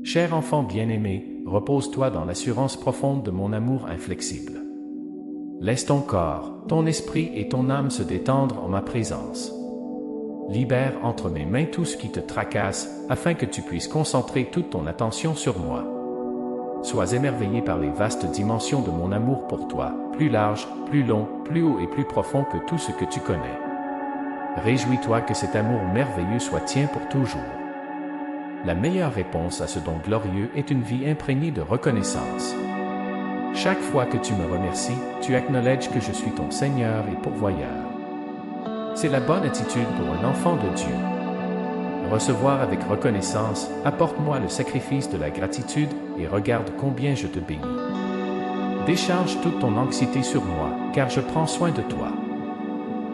Cher enfant bien-aimé, repose-toi dans l'assurance profonde de mon amour inflexible. Laisse ton corps, ton esprit et ton âme se détendre en ma présence. Libère entre mes mains tout ce qui te tracasse, afin que tu puisses concentrer toute ton attention sur moi. Sois émerveillé par les vastes dimensions de mon amour pour toi, plus large, plus long, plus haut et plus profond que tout ce que tu connais. Réjouis-toi que cet amour merveilleux soit tien pour toujours. La meilleure réponse à ce don glorieux est une vie imprégnée de reconnaissance. Chaque fois que tu me remercies, tu acknowledges que je suis ton Seigneur et pourvoyeur. C'est la bonne attitude pour un enfant de Dieu. Recevoir avec reconnaissance, apporte-moi le sacrifice de la gratitude et regarde combien je te bénis. Décharge toute ton anxiété sur moi, car je prends soin de toi.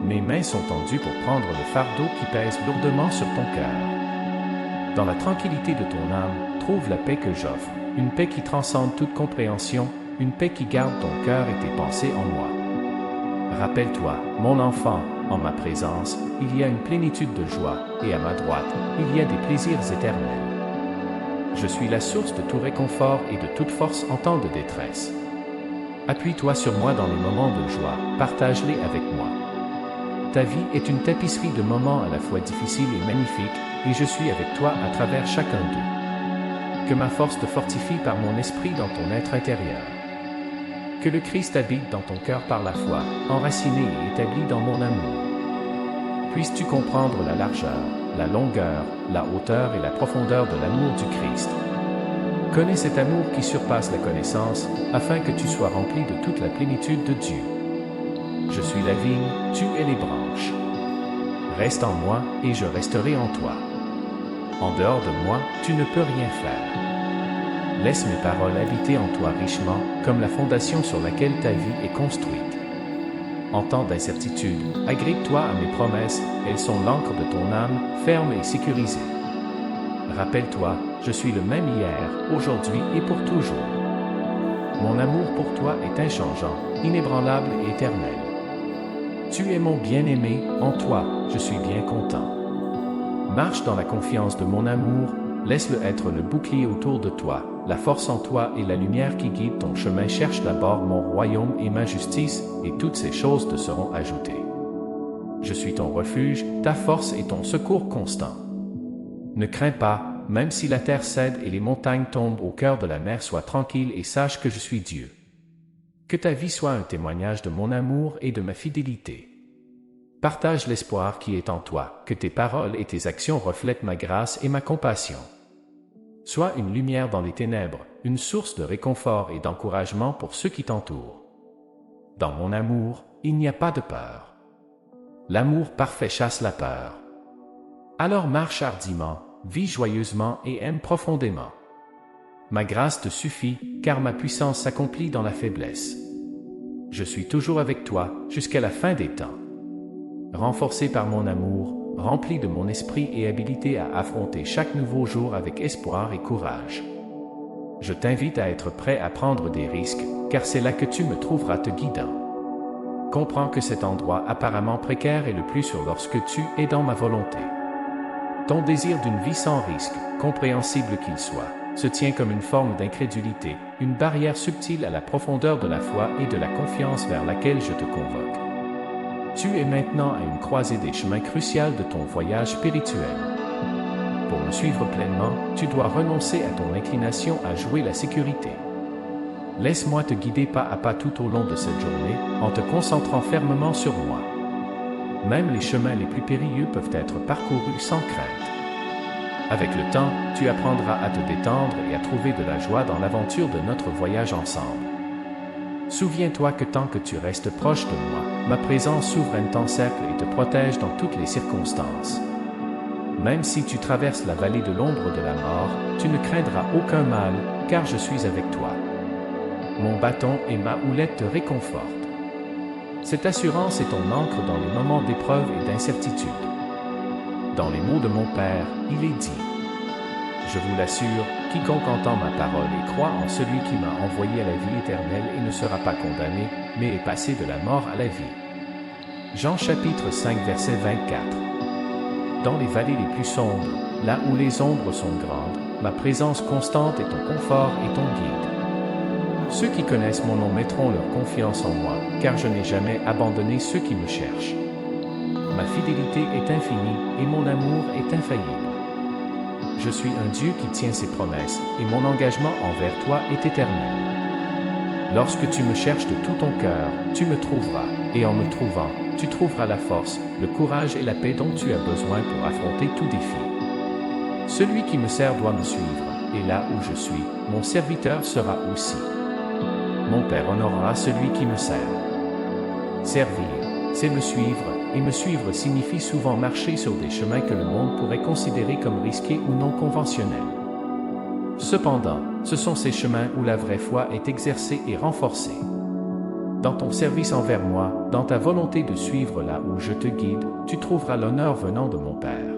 Mes mains sont tendues pour prendre le fardeau qui pèse lourdement sur ton cœur. Dans la tranquillité de ton âme, trouve la paix que j'offre, une paix qui transcende toute compréhension, une paix qui garde ton cœur et tes pensées en moi. Rappelle-toi, mon enfant, en ma présence, il y a une plénitude de joie, et à ma droite, il y a des plaisirs éternels. Je suis la source de tout réconfort et de toute force en temps de détresse. Appuie-toi sur moi dans les moments de joie, partage-les avec moi. Ta vie est une tapisserie de moments à la fois difficiles et magnifiques, et je suis avec toi à travers chacun d'eux. Que ma force te fortifie par mon esprit dans ton être intérieur. Que le Christ habite dans ton cœur par la foi, enraciné et établi dans mon amour. Puisses-tu comprendre la largeur, la longueur, la hauteur et la profondeur de l'amour du Christ. Connais cet amour qui surpasse la connaissance, afin que tu sois rempli de toute la plénitude de Dieu. Je suis la vigne, tu es les branches. Reste en moi et je resterai en toi. En dehors de moi, tu ne peux rien faire. Laisse mes paroles habiter en toi richement, comme la fondation sur laquelle ta vie est construite. En temps d'incertitude, agrippe-toi à mes promesses, elles sont l'encre de ton âme, ferme et sécurisée. Rappelle-toi, je suis le même hier, aujourd'hui et pour toujours. Mon amour pour toi est inchangeant, inébranlable et éternel. Tu es mon bien-aimé, en toi, je suis bien content. Marche dans la confiance de mon amour, laisse-le être le bouclier autour de toi, la force en toi et la lumière qui guide ton chemin. Cherche d'abord mon royaume et ma justice, et toutes ces choses te seront ajoutées. Je suis ton refuge, ta force et ton secours constant. Ne crains pas, même si la terre cède et les montagnes tombent au cœur de la mer, sois tranquille et sache que je suis Dieu. Que ta vie soit un témoignage de mon amour et de ma fidélité. Partage l'espoir qui est en toi, que tes paroles et tes actions reflètent ma grâce et ma compassion. Sois une lumière dans les ténèbres, une source de réconfort et d'encouragement pour ceux qui t'entourent. Dans mon amour, il n'y a pas de peur. L'amour parfait chasse la peur. Alors marche hardiment, vis joyeusement et aime profondément. Ma grâce te suffit, car ma puissance s'accomplit dans la faiblesse. Je suis toujours avec toi, jusqu'à la fin des temps. Renforcé par mon amour, rempli de mon esprit et habilité à affronter chaque nouveau jour avec espoir et courage. Je t'invite à être prêt à prendre des risques, car c'est là que tu me trouveras te guidant. Comprends que cet endroit apparemment précaire est le plus sûr lorsque tu es dans ma volonté. Ton désir d'une vie sans risque, compréhensible qu'il soit, se tient comme une forme d'incrédulité, une barrière subtile à la profondeur de la foi et de la confiance vers laquelle je te convoque. Tu es maintenant à une croisée des chemins cruciaux de ton voyage spirituel. Pour me suivre pleinement, tu dois renoncer à ton inclination à jouer la sécurité. Laisse-moi te guider pas à pas tout au long de cette journée, en te concentrant fermement sur moi. Même les chemins les plus périlleux peuvent être parcourus sans crainte. Avec le temps, tu apprendras à te détendre et à trouver de la joie dans l'aventure de notre voyage ensemble. Souviens-toi que tant que tu restes proche de moi, ma présence souveraine t'encercle et te protège dans toutes les circonstances. Même si tu traverses la vallée de l'ombre de la mort, tu ne craindras aucun mal, car je suis avec toi. Mon bâton et ma houlette te réconfortent. Cette assurance est ton ancre dans les moments d'épreuve et d'incertitude. Dans les mots de mon Père, il est dit: je vous l'assure, quiconque entend ma parole et croit en celui qui m'a envoyé à la vie éternelle et ne sera pas condamné, mais est passé de la mort à la vie. Jean chapitre 5 verset 24. Dans les vallées les plus sombres, là où les ombres sont grandes, ma présence constante est ton confort et ton guide. Ceux qui connaissent mon nom mettront leur confiance en moi, car je n'ai jamais abandonné ceux qui me cherchent. Ma fidélité est infinie et mon amour est infaillible. Je suis un Dieu qui tient ses promesses, et mon engagement envers toi est éternel. Lorsque tu me cherches de tout ton cœur, tu me trouveras, et en me trouvant, tu trouveras la force, le courage et la paix dont tu as besoin pour affronter tout défi. Celui qui me sert doit me suivre, et là où je suis, mon serviteur sera aussi. Mon Père honorera celui qui me sert. Servir, c'est me suivre, et me suivre signifie souvent marcher sur des chemins que le monde pourrait considérer comme risqués ou non conventionnels. Cependant, ce sont ces chemins où la vraie foi est exercée et renforcée. Dans ton service envers moi, dans ta volonté de suivre là où je te guide, tu trouveras l'honneur venant de mon Père.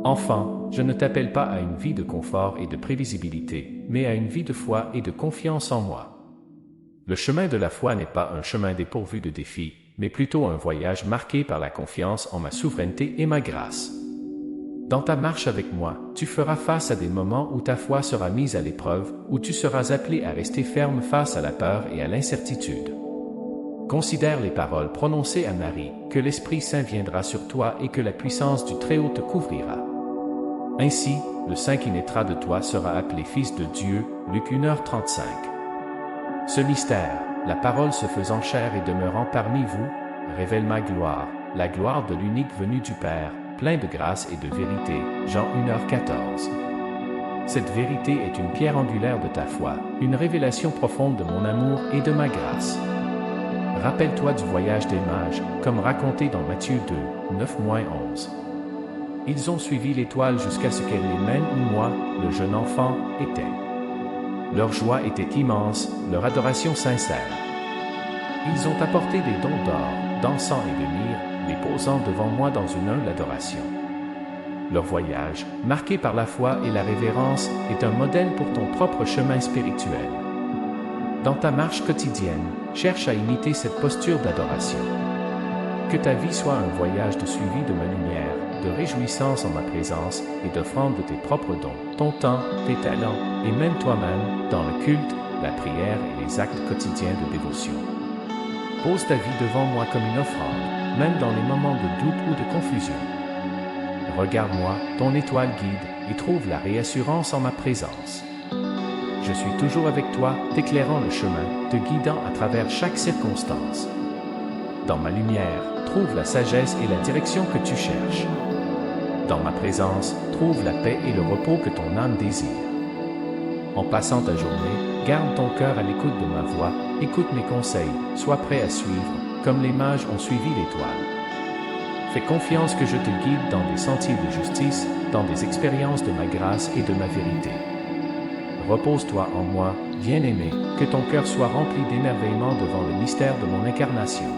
Enfant, je ne t'appelle pas à une vie de confort et de prévisibilité, mais à une vie de foi et de confiance en moi. Le chemin de la foi n'est pas un chemin dépourvu de défis, mais plutôt un voyage marqué par la confiance en ma souveraineté et ma grâce. Dans ta marche avec moi, tu feras face à des moments où ta foi sera mise à l'épreuve, où tu seras appelé à rester ferme face à la peur et à l'incertitude. Considère les paroles prononcées à Marie, que l'Esprit Saint viendra sur toi et que la puissance du Très-Haut te couvrira. Ainsi, le Saint qui naîtra de toi sera appelé Fils de Dieu, Luc 1h35. Ce mystère, la parole se faisant chair et demeurant parmi vous, révèle ma gloire, la gloire de l'unique venu du Père, plein de grâce et de vérité, Jean 1h14. Cette vérité est une pierre angulaire de ta foi, une révélation profonde de mon amour et de ma grâce. Rappelle-toi du voyage des mages, comme raconté dans Matthieu 2, 9-11. Ils ont suivi l'étoile jusqu'à ce qu'elle les mène où moi, le jeune enfant, était. Leur joie était immense, leur adoration sincère. Ils ont apporté des dons d'or, d'encens et de myrrhe, les posant devant moi dans une humble adoration. Leur voyage, marqué par la foi et la révérence, est un modèle pour ton propre chemin spirituel. Dans ta marche quotidienne, cherche à imiter cette posture d'adoration. Que ta vie soit un voyage de suivi de ma lumière, de réjouissance en ma présence et d'offrande de tes propres dons, ton temps, tes talents, et même toi-même, dans le culte, la prière et les actes quotidiens de dévotion. Pose ta vie devant moi comme une offrande, même dans les moments de doute ou de confusion. Regarde-moi, ton étoile guide, et trouve la réassurance en ma présence. Je suis toujours avec toi, t'éclairant le chemin, te guidant à travers chaque circonstance. Dans ma lumière, trouve la sagesse et la direction que tu cherches. Dans ma présence, trouve la paix et le repos que ton âme désire. En passant ta journée, garde ton cœur à l'écoute de ma voix, écoute mes conseils, sois prêt à suivre, comme les mages ont suivi l'étoile. Fais confiance que je te guide dans des sentiers de justice, dans des expériences de ma grâce et de ma vérité. Repose-toi en moi, bien-aimé, que ton cœur soit rempli d'émerveillement devant le mystère de mon incarnation.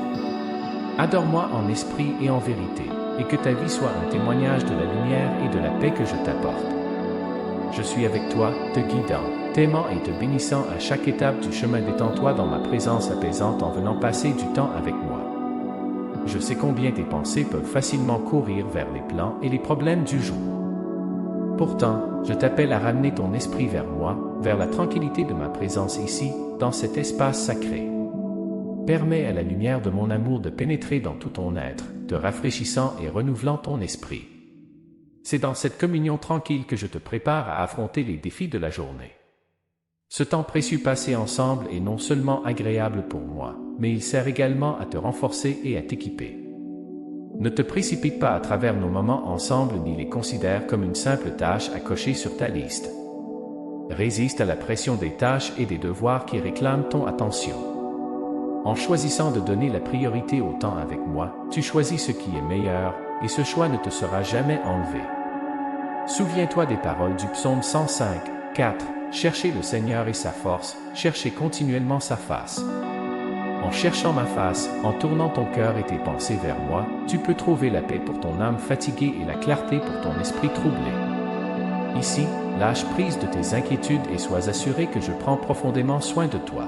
Adore-moi en esprit et en vérité, et que ta vie soit un témoignage de la lumière et de la paix que je t'apporte. Je suis avec toi, te guidant, t'aimant et te bénissant à chaque étape du chemin. Détends-toi dans ma présence apaisante en venant passer du temps avec moi. Je sais combien tes pensées peuvent facilement courir vers les plans et les problèmes du jour. Pourtant, je t'appelle à ramener ton esprit vers moi, vers la tranquillité de ma présence ici, dans cet espace sacré. Permets à la lumière de mon amour de pénétrer dans tout ton être, te rafraîchissant et renouvelant ton esprit. C'est dans cette communion tranquille que je te prépare à affronter les défis de la journée. Ce temps précieux passé ensemble est non seulement agréable pour moi, mais il sert également à te renforcer et à t'équiper. Ne te précipite pas à travers nos moments ensemble ni les considère comme une simple tâche à cocher sur ta liste. Résiste à la pression des tâches et des devoirs qui réclament ton attention. En choisissant de donner la priorité au temps avec moi, tu choisis ce qui est meilleur, et ce choix ne te sera jamais enlevé. Souviens-toi des paroles du psaume 105, 4. Cherchez le Seigneur et sa force, cherchez continuellement sa face. En cherchant ma face, en tournant ton cœur et tes pensées vers moi, tu peux trouver la paix pour ton âme fatiguée et la clarté pour ton esprit troublé. Ici, lâche prise de tes inquiétudes et sois assuré que je prends profondément soin de toi.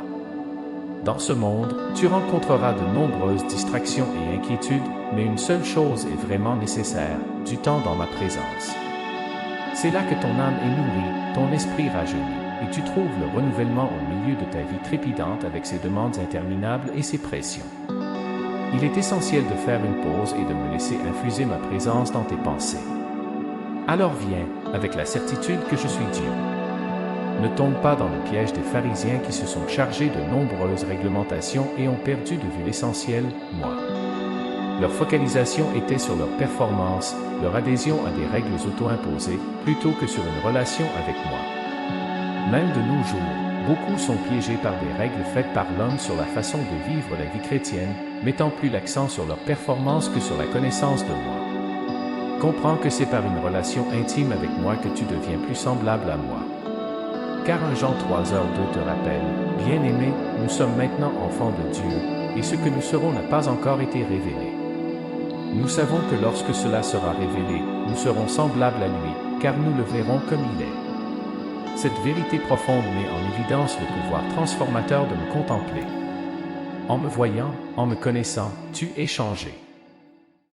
Dans ce monde, tu rencontreras de nombreuses distractions et inquiétudes, mais une seule chose est vraiment nécessaire, du temps dans ma présence. C'est là que ton âme est nourrie, ton esprit rajeunit, et tu trouves le renouvellement au milieu de ta vie trépidante avec ses demandes interminables et ses pressions. Il est essentiel de faire une pause et de me laisser infuser ma présence dans tes pensées. Alors viens, avec la certitude que je suis Dieu. Ne tombe pas dans le piège des pharisiens qui se sont chargés de nombreuses réglementations et ont perdu de vue l'essentiel, moi. Leur focalisation était sur leur performance, leur adhésion à des règles auto-imposées, plutôt que sur une relation avec moi. Même de nos jours, beaucoup sont piégés par des règles faites par l'homme sur la façon de vivre la vie chrétienne, mettant plus l'accent sur leur performance que sur la connaissance de moi. Comprends que c'est par une relation intime avec moi que tu deviens plus semblable à moi. Car 1 Jean 3:2 te rappelle, « Bien-aimés, nous sommes maintenant enfants de Dieu, et ce que nous serons n'a pas encore été révélé. Nous savons que lorsque cela sera révélé, nous serons semblables à lui, car nous le verrons comme il est. » Cette vérité profonde met en évidence le pouvoir transformateur de me contempler. En me voyant, en me connaissant, tu es changé.